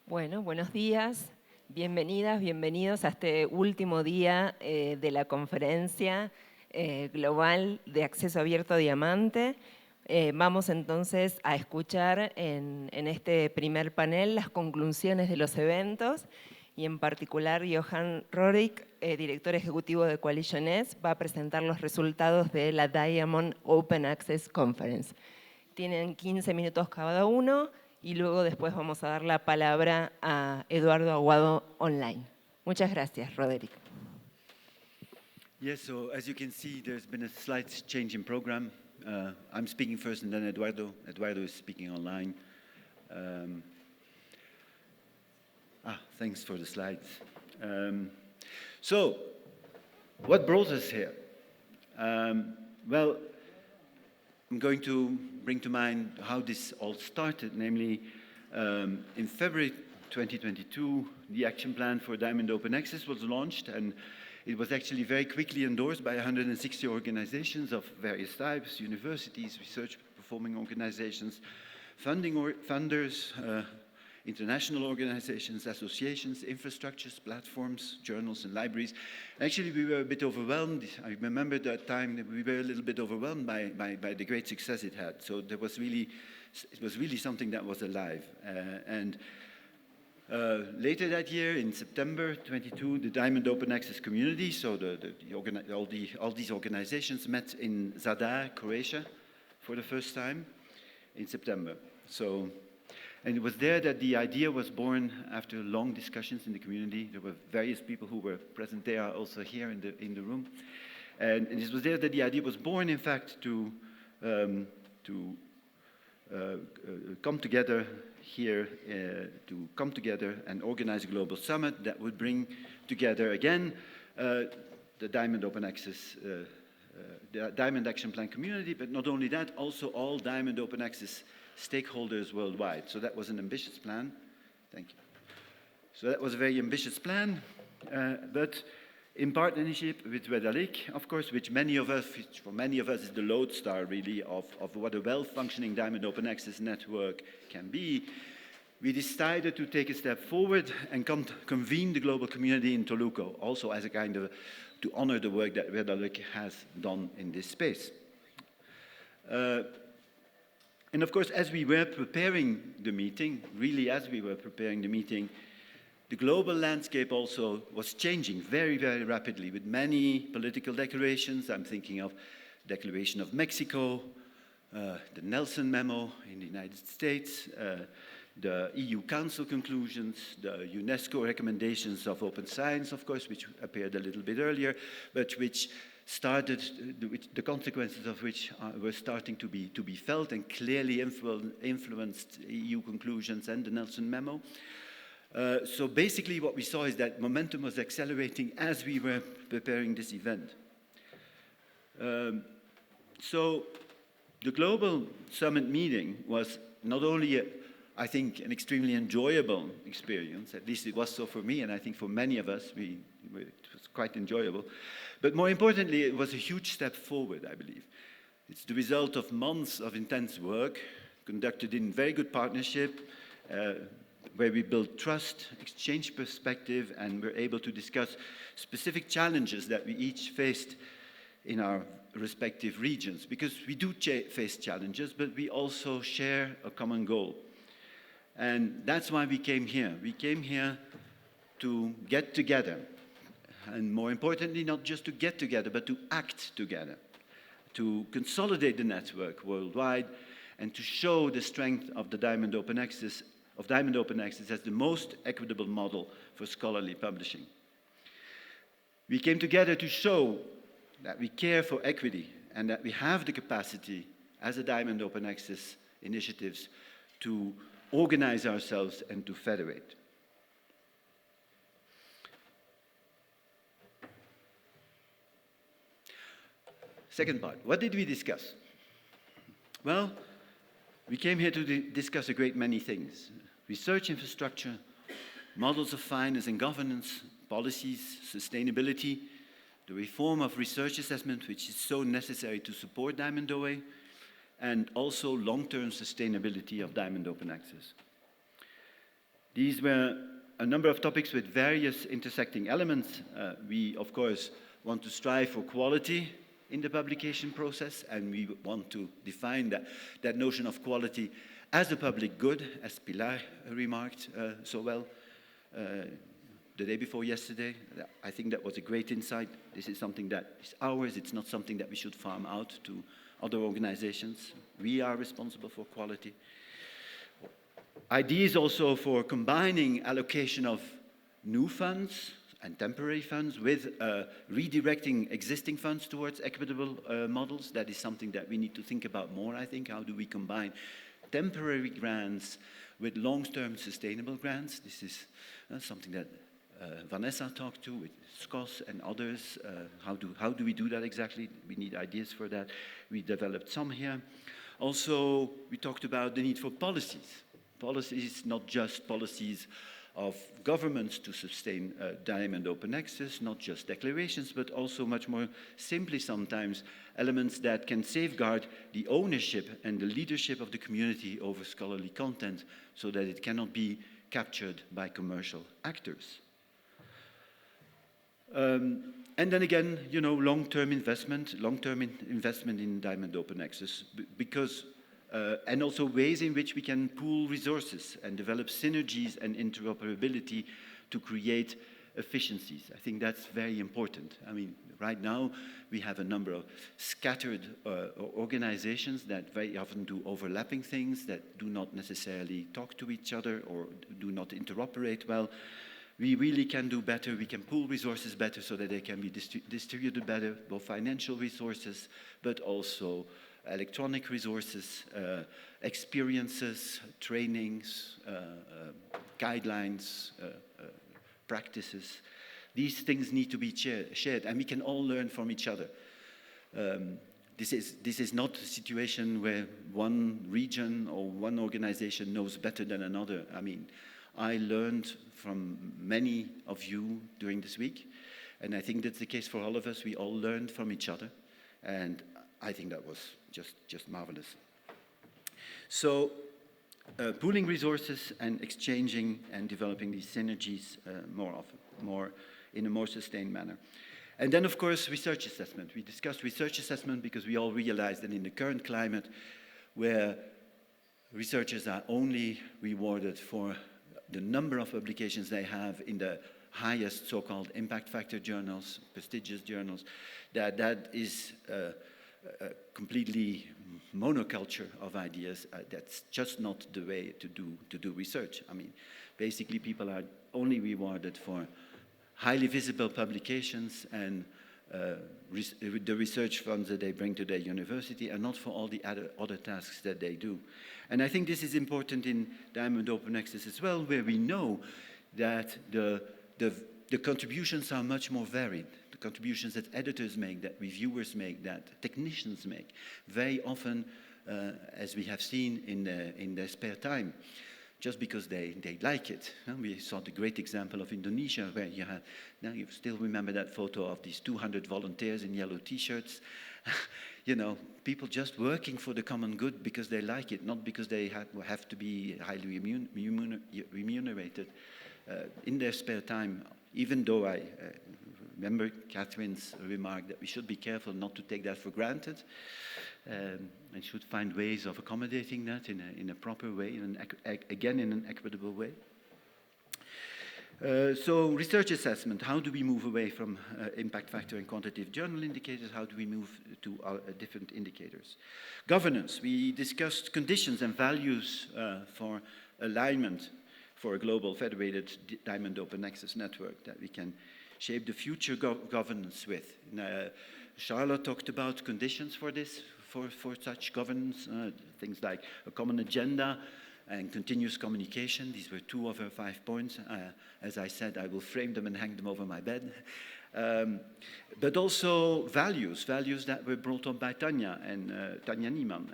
Bueno, buenos días, bienvenidas, bienvenidos a este último día de la conferencia global de Acceso Abierto Diamante. Vamos entonces a escuchar en este primer panel las conclusiones de los eventos y en particular Johan Rooryck, director ejecutivo de Coalition S, va a presentar los resultados de la Diamond Open Access Conference. Tienen 15 minutos cada uno y luego después vamos a dar la palabra a Eduardo Aguado online. Muchas gracias, Rovelli. Yes, so as you can see, there's been a slight change in program. I'm speaking first and then Eduardo. Eduardo is speaking online. Thanks for the slides. So, what brought us here? Well, I'm going to bring to mind how this all started, namely in February 2022, the action plan for Diamond Open Access was launched, and it was actually very quickly endorsed by 160 organizations of various types, universities, research performing organizations, funders, international organizations, associations, infrastructures, platforms, journals, and libraries. Actually, we were a bit overwhelmed. I remember that time that we were a little bit overwhelmed by the great success it had. So it was really something that was alive. Later that year, in September 22, the Diamond Open Access community, so all these organizations met in Zadar, Croatia, for the first time in September. And it was there that the idea was born after long discussions in the community. There were various people who were present. They are also here in the room. And it was there that the idea was born, in fact, to come together here, and organize a global summit that would bring together again the Diamond Open Access, the Diamond Action Plan community, but not only that, also all Diamond Open Access stakeholders worldwide. So that was an ambitious plan. Thank you. So that was a very ambitious plan, but in partnership with Redalyc, of course, which for many of us is the lodestar really of what a well-functioning Diamond Open Access network can be, we decided to take a step forward and convene the global community in Toluca, also as a kind of, to honor the work that Redalyc has done in this space. And of course, as we were preparing the meeting, the global landscape also was changing very, very rapidly with many political declarations. I'm thinking of the Declaration of Mexico, the Nelson Memo in the United States, the EU Council conclusions, the UNESCO recommendations of open science, of course, which appeared a little bit earlier, but which started, the consequences of which were starting to be felt and clearly influenced EU conclusions and the Nelson Memo. So basically what we saw is that momentum was accelerating as we were preparing this event. So the Global Summit meeting was not only, I think, an extremely enjoyable experience, at least it was so for me, and I think for many of us, it was quite enjoyable. But more importantly, it was a huge step forward, I believe. It's the result of months of intense work, conducted in very good partnership, where we built trust, exchanged perspective, and were able to discuss specific challenges that we each faced in our respective regions. Because we do face challenges, but we also share a common goal. And that's why we came here. We came here to get together. And more importantly, not just to get together, but to act together, to consolidate the network worldwide, and to show the strength of the Diamond Open Access, as the most equitable model for scholarly publishing. We came together to show that we care for equity and that we have the capacity as a Diamond Open Access initiatives to organize ourselves and to federate. Second part, what did we discuss? Well, we came here to discuss a great many things. Research infrastructure, models of finance and governance, policies, sustainability, the reform of research assessment, which is so necessary to support Diamond OA, and also long-term sustainability of Diamond Open Access. These were a number of topics with various intersecting elements. We, of course, want to strive for quality in the publication process, and we want to define that notion of quality as a public good, as Pilar remarked so well the day before yesterday. I think that was a great insight. This is something that is ours. It's not something that we should farm out to other organizations. We are responsible for quality. Ideas also for combining allocation of new funds and temporary funds with redirecting existing funds towards equitable models. That is something that we need to think about more, I think. How do we combine temporary grants with long-term sustainable grants? This is something that Vanessa talked to with SCOS and others. How do we do that exactly? We need ideas for that. We developed some here. Also, we talked about the need for policies. Policies, not just policies of governments to sustain diamond open access, not just declarations, but also much more simply sometimes elements that can safeguard the ownership and the leadership of the community over scholarly content so that it cannot be captured by commercial actors. And then again, you know, long-term investment in diamond open access, because and also ways in which we can pool resources and develop synergies and interoperability to create efficiencies. I think that's very important. I mean, right now we have a number of scattered organizations that very often do overlapping things, that do not necessarily talk to each other or do not interoperate well. We really can do better. We can pool resources better so that they can be distributed better, both financial resources, but also electronic resources, experiences, trainings, guidelines, practices. These things need to be shared, and we can all learn from each other. This is not a situation where one region or one organization knows better than another. I mean, I learned from many of you during this week, and I think that's the case for all of us. We all learned from each other, and I think that was just marvelous. So, pooling resources and exchanging and developing these synergies in a more sustained manner. And then, of course, research assessment. We discussed research assessment because we all realize that in the current climate, where researchers are only rewarded for the number of publications they have in the highest so-called impact factor journals, prestigious journals, that is a completely monoculture of ideas. That's just not the way to do research. I mean, basically people are only rewarded for highly visible publications and the research funds that they bring to their university, and not for all the other tasks that they do. And I think this is important in Diamond Open Access as well, where we know that the contributions are much more varied. The contributions that editors make, that reviewers make, that technicians make, very often, as we have seen in their spare time, just because they like it. We saw the great example of Indonesia, where you have, now you still remember that photo of these 200 volunteers in yellow t-shirts. You know, people just working for the common good because they like it, not because they have to be highly remunerated in their spare time. Even though I remember Catherine's remark that we should be careful not to take that for granted, and should find ways of accommodating that in a proper way, again in an equitable way. So research assessment, how do we move away from impact factor and quantitative journal indicators? How do we move to different indicators? Governance, we discussed conditions and values for alignment for a global federated diamond open access network that we can shape the future governance with. Charlotte talked about conditions for this, for such governance, things like a common agenda and continuous communication. These were 2 of her 5 points. As I said, I will frame them and hang them over my bed. But also values that were brought up by Tanya and Tanya Niemann.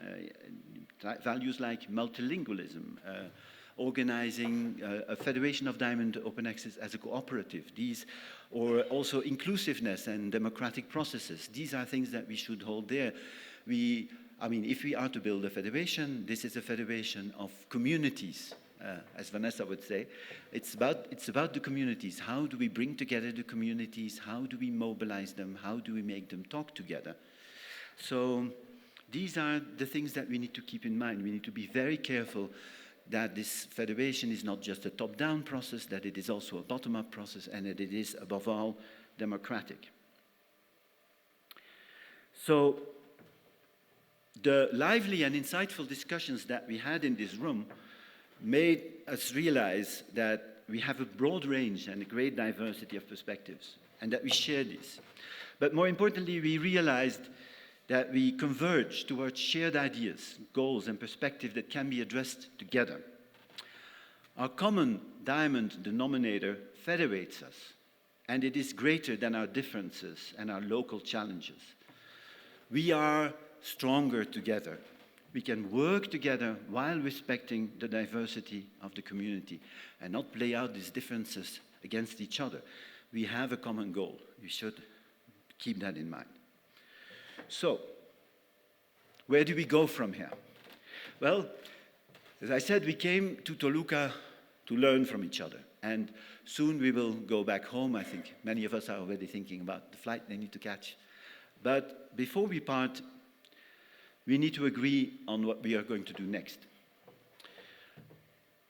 Values like multilingualism, organizing a federation of diamond open access as a cooperative. These, or also inclusiveness and democratic processes. These are things that we should hold there. I mean, if we are to build a federation, this is a federation of communities. as Vanessa would say. It's about the communities. How do we bring together the communities? How do we mobilize them? How do we make them talk together? So these are the things that we need to keep in mind. We need to be very careful that this federation is not just a top-down process, that it is also a bottom-up process, and that it is, above all, democratic. So the lively and insightful discussions that we had in this room made us realize that we have a broad range and a great diversity of perspectives, and that we share these. But more importantly, we realized that we converge towards shared ideas, goals, and perspectives that can be addressed together. Our common diamond denominator federates us, and it is greater than our differences and our local challenges. We are stronger together. We can work together while respecting the diversity of the community and not play out these differences against each other. We have a common goal. We should keep that in mind. So, where do we go from here? Well, as I said, we came to Toluca to learn from each other. And soon we will go back home. I think many of us are already thinking about the flight they need to catch. But before we part, we need to agree on what we are going to do next.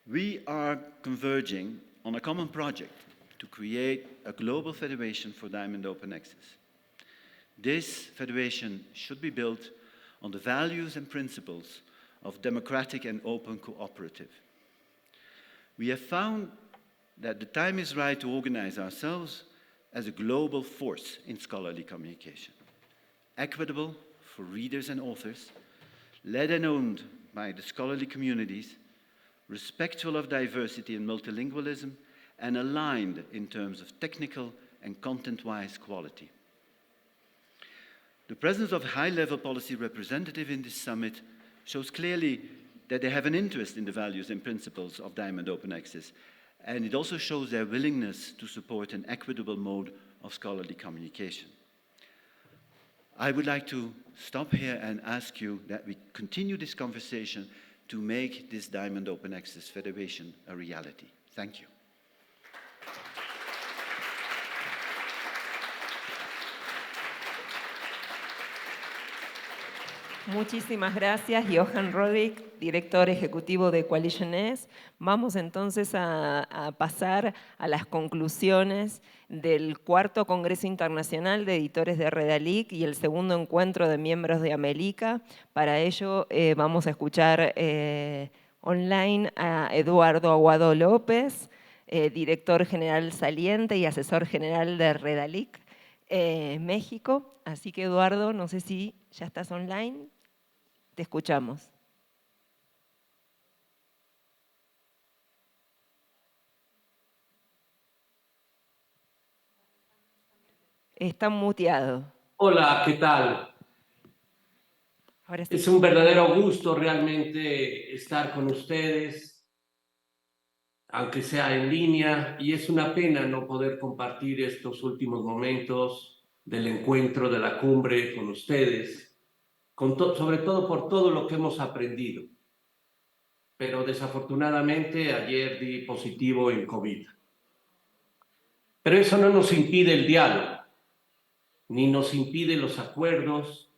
We are converging on a common project to create a global federation for Diamond Open Access. This federation should be built on the values and principles of democratic and open cooperative. We have found that the time is right to organize ourselves as a global force in scholarly communication. Equitable for readers and authors, led and owned by the scholarly communities, respectful of diversity and multilingualism, and aligned in terms of technical and content-wise quality. The presence of high-level policy representative in this summit shows clearly that they have an interest in the values and principles of Diamond Open Access, and it also shows their willingness to support an equitable mode of scholarly communication. I would like to stop here and ask you that we continue this conversation to make this Diamond Open Access Federation a reality. Thank you. Muchísimas gracias, Johan Rooryck, director ejecutivo de Coalition-S. Vamos entonces a pasar a las conclusiones del cuarto Congreso Internacional de Editores de Redalyc y el segundo encuentro de miembros de América. Para ello vamos a escuchar online a Eduardo Aguado López, director general saliente y asesor general de Redalyc México. Así que Eduardo, no sé si ya estás online. Te escuchamos. Está muteado. Hola, ¿qué tal? Ahora sí. Es un verdadero gusto realmente estar con ustedes, aunque sea en línea, y es una pena no poder compartir estos últimos momentos del encuentro de la cumbre con ustedes, sobre todo por todo lo que hemos aprendido. Pero desafortunadamente ayer di positivo en COVID. Pero eso no nos impide el diálogo, ni nos impide los acuerdos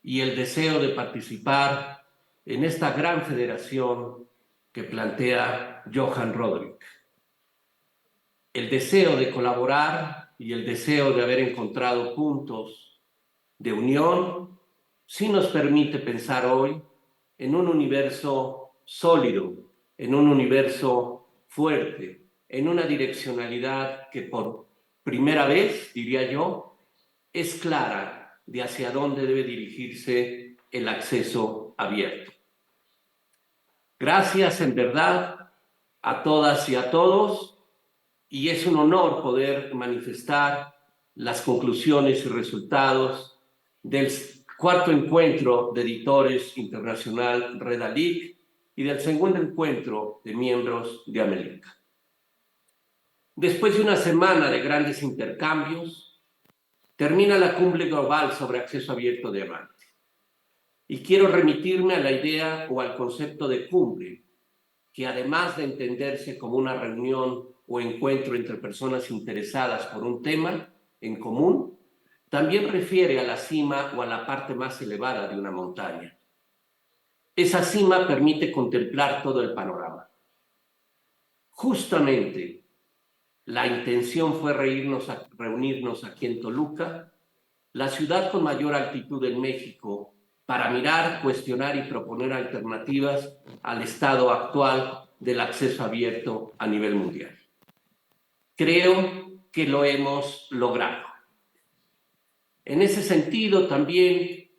y el deseo de participar en esta gran federación que plantea Johan Rooryck. El deseo de colaborar y el deseo de haber encontrado puntos de unión sí nos permite pensar hoy en un universo sólido, en un universo fuerte, en una direccionalidad que por primera vez, diría yo, es clara de hacia dónde debe dirigirse el acceso abierto. Gracias en verdad a todas y a todos, y es un honor poder manifestar las conclusiones y resultados del cuarto encuentro de editores internacional Redalyc y del segundo encuentro de miembros de América. Después de una semana de grandes intercambios, termina la Cumbre Global sobre Acceso Abierto Diamante. Y quiero remitirme a la idea o al concepto de cumbre, que además de entenderse como una reunión o encuentro entre personas interesadas por un tema en común, también refiere a la cima o a la parte más elevada de una montaña. Esa cima permite contemplar todo el panorama. Justamente la intención fue reunirnos aquí en Toluca, la ciudad con mayor altitud en México, para mirar, cuestionar y proponer alternativas al estado actual del acceso abierto a nivel mundial. Creo que lo hemos logrado. En ese sentido, también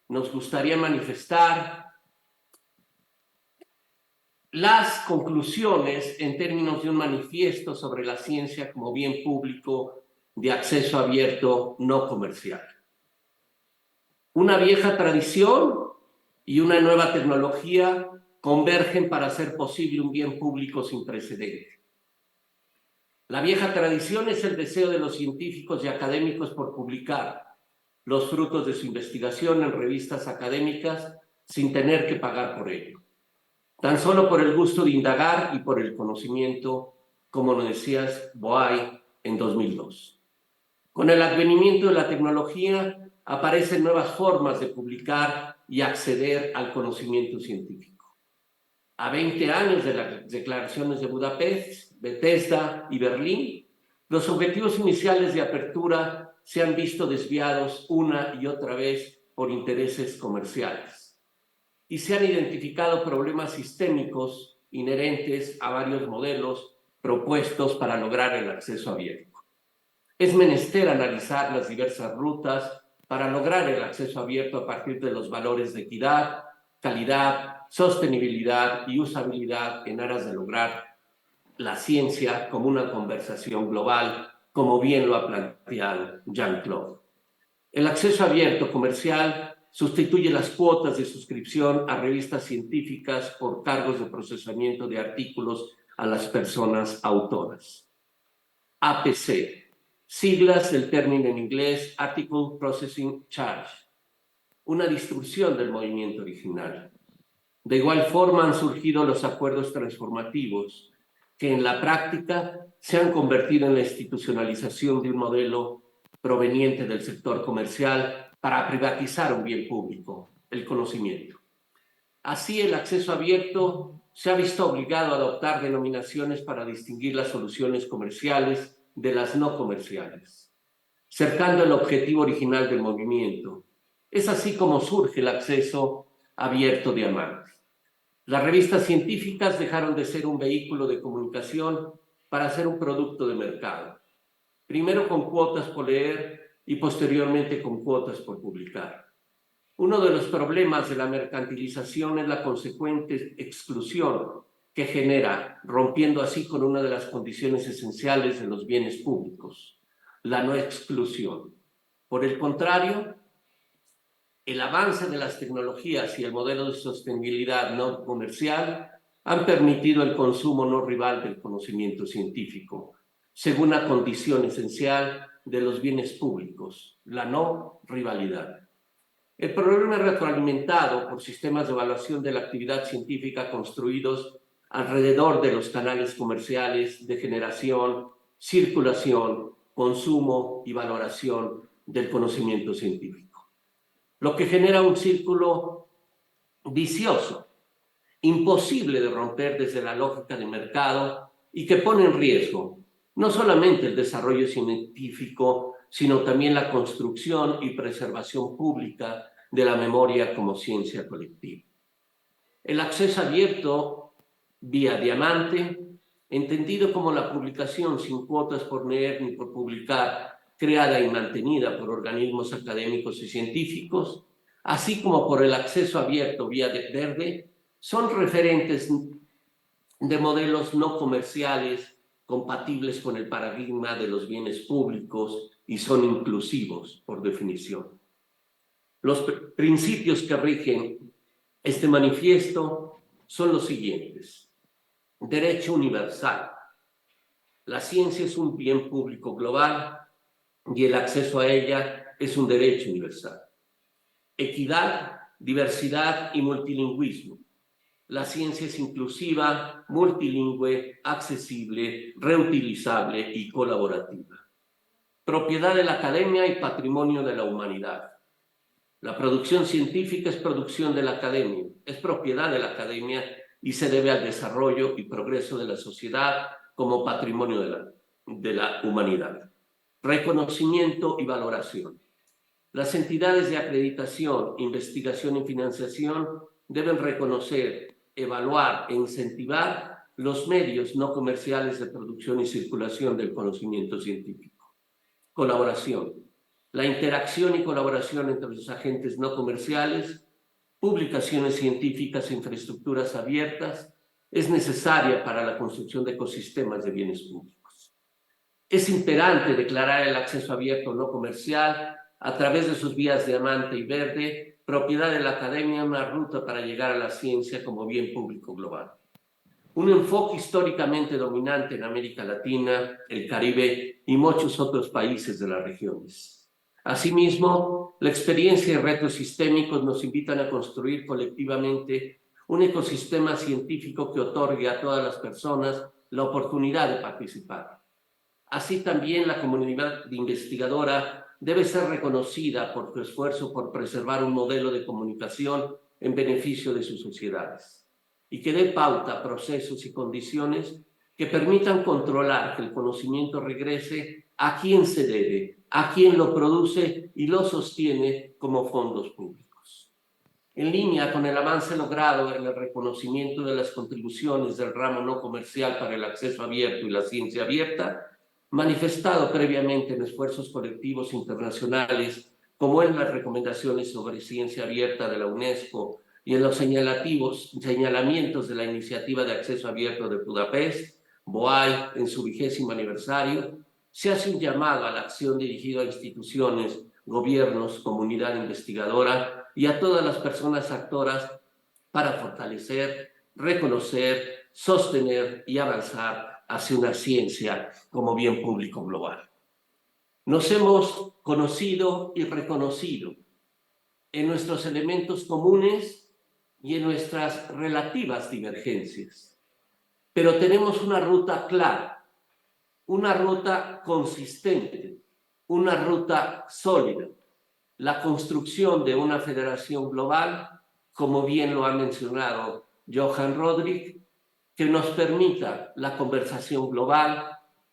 nos gustaría manifestar las conclusiones en términos de un manifiesto sobre la ciencia como bien público de acceso abierto no comercial. Una vieja tradición y una nueva tecnología convergen para hacer posible un bien público sin precedente. La vieja tradición es el deseo de los científicos y académicos por publicar los frutos de su investigación en revistas académicas sin tener que pagar por ello, tan solo por el gusto de indagar y por el conocimiento, como nos decías, Boay, en 2002. Con el advenimiento de la tecnología aparecen nuevas formas de publicar y acceder al conocimiento científico. A 20 años de las declaraciones de Budapest, Bethesda y Berlín, los objetivos iniciales de apertura se han visto desviados una y otra vez por intereses comerciales y se han identificado problemas sistémicos inherentes a varios modelos propuestos para lograr el acceso abierto. Es menester analizar las diversas rutas para lograr el acceso abierto a partir de los valores de equidad, calidad, sostenibilidad y usabilidad en aras de lograr la ciencia como una conversación global, como bien lo ha planteado Jean-Claude. El acceso abierto comercial sustituye las cuotas de suscripción a revistas científicas por cargos de procesamiento de artículos a las personas autoras. APC, siglas del término en inglés Article Processing Charge, una distorsión del movimiento original. De igual forma han surgido los acuerdos transformativos, que en la práctica se han convertido en la institucionalización de un modelo proveniente del sector comercial para privatizar un bien público, el conocimiento. Así, el acceso abierto se ha visto obligado a adoptar denominaciones para distinguir las soluciones comerciales de las no comerciales, cercando el objetivo original del movimiento. Es así como surge el acceso abierto diamante. Las revistas científicas dejaron de ser un vehículo de comunicación para ser un producto de mercado, primero con cuotas por leer y posteriormente con cuotas por publicar. Uno de los problemas de la mercantilización es la consecuente exclusión que genera, rompiendo así con una de las condiciones esenciales de los bienes públicos, la no exclusión. Por el contrario, el avance de las tecnologías y el modelo de sostenibilidad no comercial han permitido el consumo no rival del conocimiento científico, según una condición esencial de los bienes públicos, la no rivalidad. El problema es retroalimentado por sistemas de evaluación de la actividad científica construidos alrededor de los canales comerciales de generación, circulación, consumo y valoración del conocimiento científico, lo que genera un círculo vicioso, imposible de romper desde la lógica de mercado y que pone en riesgo no solamente el desarrollo científico, sino también la construcción y preservación pública de la memoria como ciencia colectiva. El acceso abierto vía diamante, entendido como la publicación sin cuotas por leer ni por publicar, creada y mantenida por organismos académicos y científicos, así como por el acceso abierto vía verde, son referentes de modelos no comerciales compatibles con el paradigma de los bienes públicos y son inclusivos por definición. Los principios que rigen este manifiesto son los siguientes. Derecho universal. La ciencia es un bien público global y el acceso a ella es un derecho universal. Equidad, diversidad y multilingüismo. La ciencia es inclusiva, multilingüe, accesible, reutilizable y colaborativa. Propiedad de la academia y patrimonio de la humanidad. La producción científica es producción de la academia, es propiedad de la academia y se debe al desarrollo y progreso de la sociedad como patrimonio de la humanidad. Reconocimiento y valoración. Las entidades de acreditación, investigación y financiación deben reconocer, evaluar e incentivar los medios no comerciales de producción y circulación del conocimiento científico. Colaboración. La interacción y colaboración entre los agentes no comerciales, publicaciones científicas e infraestructuras abiertas es necesaria para la construcción de ecosistemas de bienes públicos. Es imperante declarar el acceso abierto no comercial a través de sus vías diamante y verde, propiedad de la academia, una ruta para llegar a la ciencia como bien público global. Un enfoque históricamente dominante en América Latina, el Caribe y muchos otros países de las regiones. Asimismo, la experiencia y retos sistémicos nos invitan a construir colectivamente un ecosistema científico que otorgue a todas las personas la oportunidad de participar. Así también la comunidad investigadora debe ser reconocida por su esfuerzo por preservar un modelo de comunicación en beneficio de sus sociedades y que dé pauta a procesos y condiciones que permitan controlar que el conocimiento regrese a quien se debe, a quien lo produce y lo sostiene como fondos públicos. En línea con el avance logrado en el reconocimiento de las contribuciones del ramo no comercial para el acceso abierto y la ciencia abierta, manifestado previamente en esfuerzos colectivos internacionales, como en las recomendaciones sobre ciencia abierta de la UNESCO y en los señalamientos de la Iniciativa de Acceso Abierto de Budapest, BOAI, en su 20º aniversario, se hace un llamado a la acción dirigido a instituciones, gobiernos, comunidad investigadora y a todas las personas actoras para fortalecer, reconocer, sostener y avanzar hacia una ciencia como bien público global. Nos hemos conocido y reconocido en nuestros elementos comunes y en nuestras relativas divergencias, pero tenemos una ruta clara, una ruta consistente, una ruta sólida, la construcción de una federación global, como bien lo ha mencionado Johan Rooryck, que nos permita la conversación global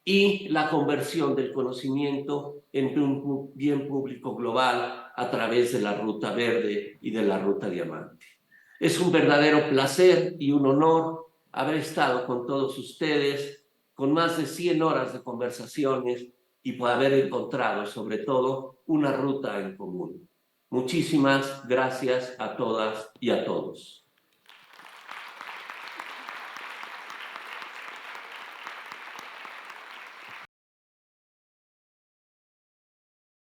y la conversión del conocimiento en un bien público global a través de la ruta verde y de la ruta diamante. Es un verdadero placer y un honor haber estado con todos ustedes, con más de 100 horas de conversaciones y por haber encontrado, sobre todo, una ruta en común. Muchísimas gracias a todas y a todos.